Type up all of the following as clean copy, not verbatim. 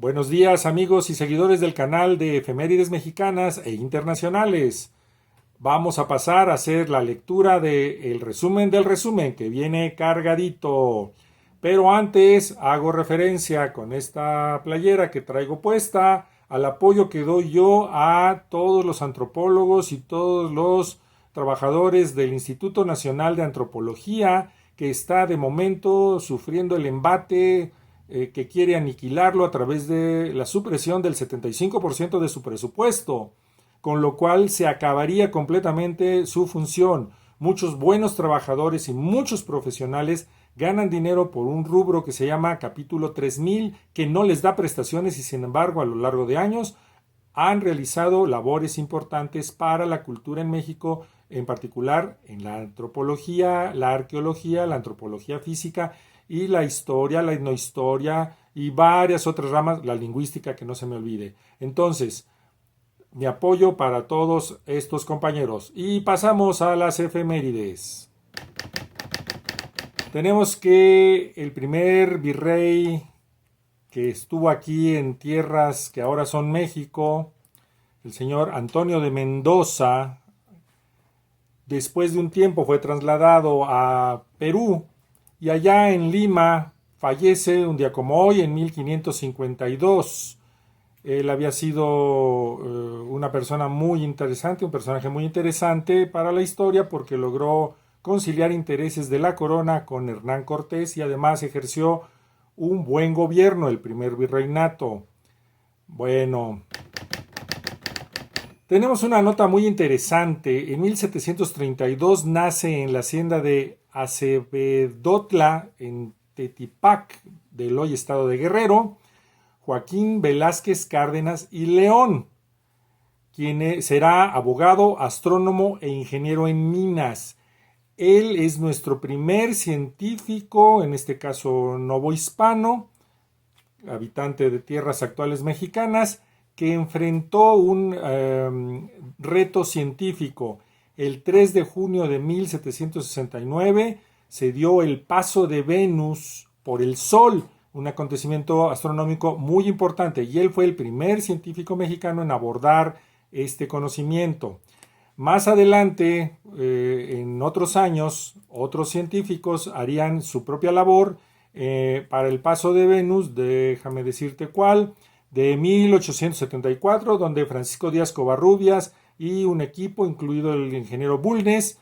Buenos días amigos y seguidores del canal de efemérides mexicanas e internacionales. Vamos a pasar a hacer la lectura del resumen del resumen que viene cargadito. Pero antes hago referencia con esta playera que traigo puesta al apoyo que doy yo a todos los antropólogos y todos los trabajadores del Instituto Nacional de Antropología que está de momento sufriendo el embate que quiere aniquilarlo a través de la supresión del 75% de su presupuesto, con lo cual se acabaría completamente su función. Muchos buenos trabajadores y muchos profesionales ganan dinero por un rubro que se llama capítulo 3000, que no les da prestaciones y sin embargo a lo largo de años han realizado labores importantes para la cultura en México, en particular en la antropología, la arqueología, la antropología física y la historia, la etnohistoria y varias otras ramas, la lingüística que no se me olvide. Entonces, mi apoyo para todos estos compañeros. Y pasamos a las efemérides. Tenemos que el primer virrey que estuvo aquí en tierras que ahora son México, el señor Antonio de Mendoza, después de un tiempo fue trasladado a Perú y allá en Lima fallece un día como hoy en 1552. Él había sido una persona muy interesante, un personaje muy interesante para la historia porque logró conciliar intereses de la corona con Hernán Cortés y además ejerció un buen gobierno, el primer virreinato. Bueno, tenemos una nota muy interesante. En 1732 nace en la hacienda de Acebedotla, en Tetipac, del hoy estado de Guerrero, Joaquín Velázquez Cárdenas y León, quien será abogado, astrónomo e ingeniero en minas. Él es nuestro primer científico, en este caso novohispano, habitante de tierras actuales mexicanas, que enfrentó un reto científico. El 3 de junio de 1769 se dio el paso de Venus por el Sol, un acontecimiento astronómico muy importante, y él fue el primer científico mexicano en abordar este conocimiento. Más adelante, en otros años, otros científicos harían su propia labor para el paso de Venus, déjame decirte cuál, de 1874, donde Francisco Díaz Covarrubias y un equipo, incluido el ingeniero Bulnes,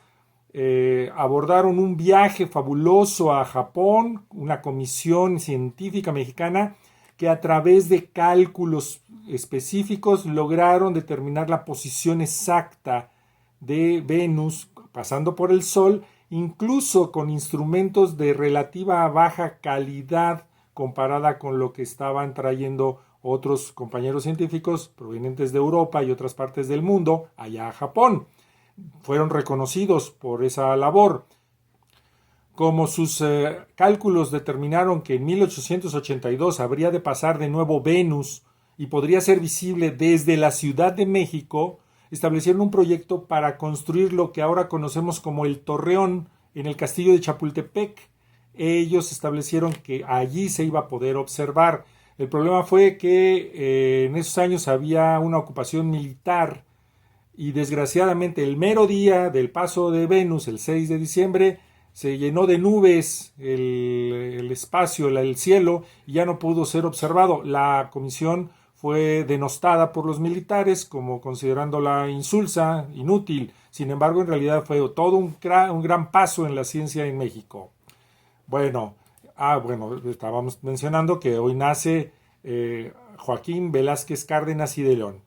abordaron un viaje fabuloso a Japón, una comisión científica mexicana que a través de cálculos específicos lograron determinar la posición exacta de Venus pasando por el Sol, incluso con instrumentos de relativa baja calidad comparada con lo que estaban trayendo otros compañeros científicos provenientes de Europa y otras partes del mundo allá a Japón. Fueron reconocidos por esa labor. Como sus cálculos determinaron que en 1882 habría de pasar de nuevo Venus y podría ser visible desde la Ciudad de México, establecieron un proyecto para construir lo que ahora conocemos como el Torreón en el castillo de Chapultepec. Ellos establecieron que allí se iba a poder observar. El problema fue que en esos años había una ocupación militar y desgraciadamente el mero día del paso de Venus, el 6 de diciembre, se llenó de nubes el espacio, el cielo, y ya no pudo ser observado. La comisión fue denostada por los militares como considerándola insulsa, inútil. Sin embargo, en realidad fue todo un gran paso en la ciencia en México. Bueno, estábamos mencionando que hoy nace Joaquín Velázquez Cárdenas y de León.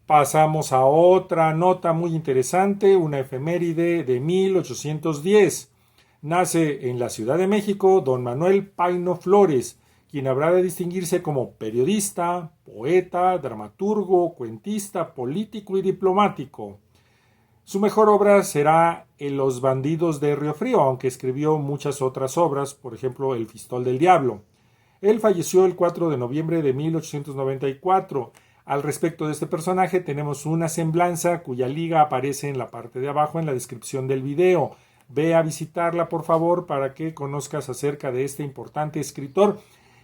Pasamos a otra nota muy interesante, una efeméride de 1810. Nace en la Ciudad de México don Manuel Paino Flores, quien habrá de distinguirse como periodista, poeta, dramaturgo, cuentista, político y diplomático. Su mejor obra será Los bandidos de Río Frío, aunque escribió muchas otras obras, por ejemplo El Fistol del Diablo. Él falleció el 4 de noviembre de 1894. Al respecto de este personaje tenemos una semblanza cuya liga aparece en la parte de abajo en la descripción del video. Ve a visitarla por favor para que conozcas acerca de este importante escritor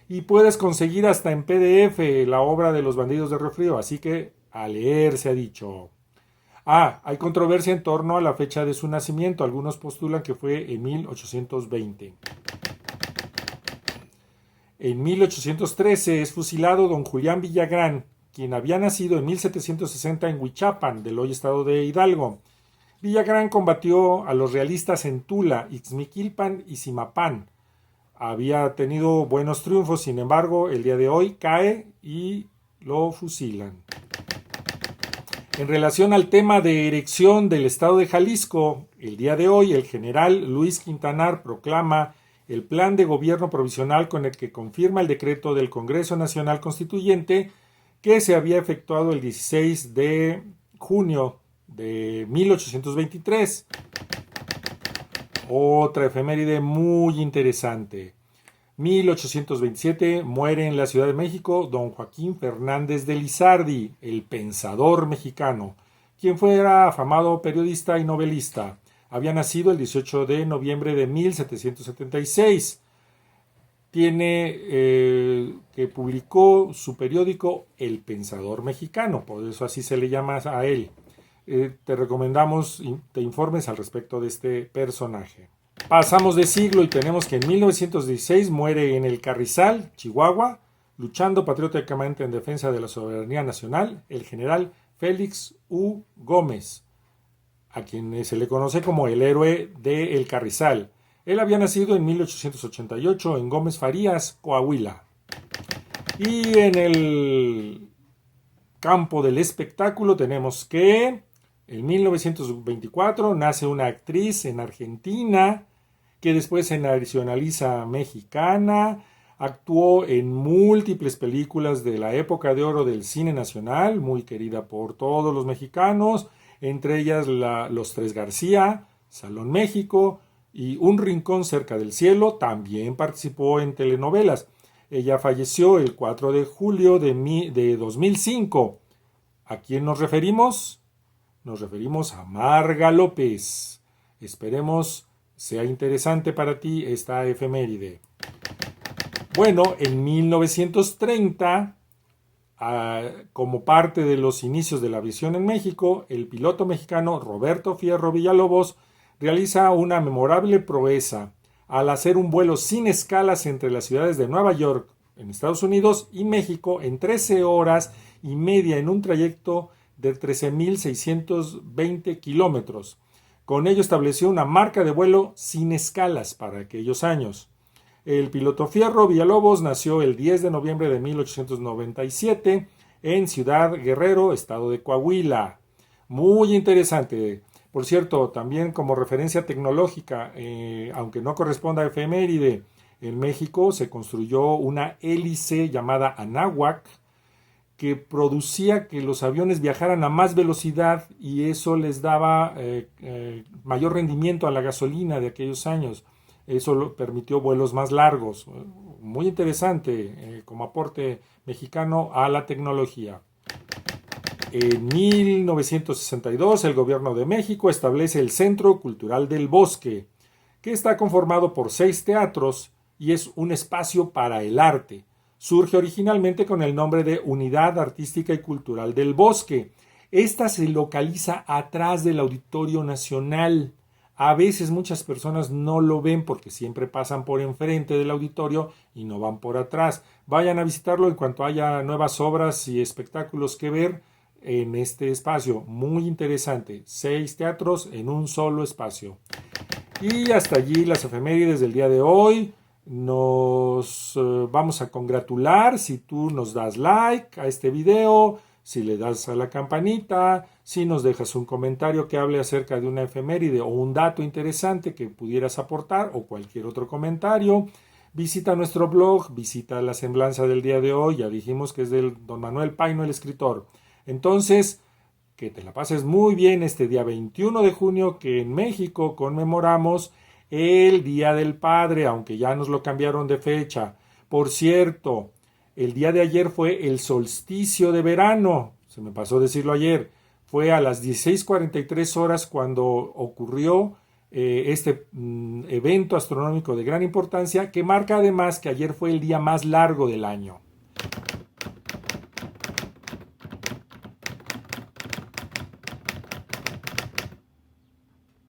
y puedes conseguir hasta en PDF la obra de Los Bandidos de Río Frío, así que a leer se ha dicho. Hay controversia en torno a la fecha de su nacimiento. Algunos postulan que fue en 1820. En 1813 es fusilado don Julián Villagrán, quien había nacido en 1760 en Huichapan, del hoy estado de Hidalgo. Villagrán combatió a los realistas en Tula, Ixmiquilpan y Zimapán. Había tenido buenos triunfos, sin embargo, el día de hoy cae y lo fusilan. En relación al tema de erección del estado de Jalisco, el día de hoy el general Luis Quintanar proclama el plan de gobierno provisional con el que confirma el decreto del Congreso Nacional Constituyente que se había efectuado el 16 de junio de 1823. Otra efeméride muy interesante. 1827 muere en la Ciudad de México don Joaquín Fernández de Lizardi, el pensador mexicano, quien fuera afamado periodista y novelista. Había nacido el 18 de noviembre de 1776. Que publicó su periódico El Pensador Mexicano, por eso así se le llama a él. Te recomendamos te informes al respecto de este personaje. Pasamos de siglo y tenemos que en 1916 muere en el Carrizal, Chihuahua, luchando patrióticamente en defensa de la soberanía nacional, el general Félix U. Gómez, a quien se le conoce como el héroe de El Carrizal. Él había nacido en 1888 en Gómez Farías, Coahuila. Y en el campo del espectáculo tenemos que en 1924 nace una actriz en Argentina que después se nacionaliza mexicana, actuó en múltiples películas de la época de oro del cine nacional, muy querida por todos los mexicanos, entre ellas Los Tres García, Salón México y Un Rincón Cerca del Cielo. También participó en telenovelas. Ella falleció el 4 de julio de 2005. ¿A quién nos referimos? Nos referimos a Marga López. Esperemos sea interesante para ti esta efeméride. Bueno, en 1930, como parte de los inicios de la aviación en México, el piloto mexicano Roberto Fierro Villalobos realiza una memorable proeza al hacer un vuelo sin escalas entre las ciudades de Nueva York, en Estados Unidos, y México en 13 horas y media en un trayecto de 13.620 kilómetros. Con ello estableció una marca de vuelo sin escalas para aquellos años. El piloto Fierro Villalobos nació el 10 de noviembre de 1897 en Ciudad Guerrero, estado de Coahuila. Muy interesante. Por cierto, también como referencia tecnológica, aunque no corresponda a efeméride, en México se construyó una hélice llamada Anáhuac, que producía que los aviones viajaran a más velocidad y eso les daba mayor rendimiento a la gasolina de aquellos años. Eso permitió vuelos más largos. Muy interesante como aporte mexicano a la tecnología. En 1962 el gobierno de México establece el Centro Cultural del Bosque, que está conformado por 6 teatros y es un espacio para el arte. Surge originalmente con el nombre de Unidad Artística y Cultural del Bosque. Esta se localiza atrás del Auditorio Nacional. A veces muchas personas no lo ven porque siempre pasan por enfrente del auditorio y no van por atrás. Vayan a visitarlo en cuanto haya nuevas obras y espectáculos que ver en este espacio. Muy interesante. 6 teatros en un solo espacio. Y hasta allí las efemérides del día de hoy. Nos vamos a congratular si tú nos das like a este video, si le das a la campanita, si nos dejas un comentario que hable acerca de una efeméride o un dato interesante que pudieras aportar o cualquier otro comentario. Visita nuestro blog, visita la semblanza del día de hoy, ya dijimos que es del don Manuel Paino, el escritor. Entonces, que te la pases muy bien este día 21 de junio que en México conmemoramos el Día del Padre, aunque ya nos lo cambiaron de fecha. Por cierto, el día de ayer fue el solsticio de verano, se me pasó decirlo ayer, fue a las 16:43 horas cuando ocurrió este evento astronómico de gran importancia que marca además que ayer fue el día más largo del año.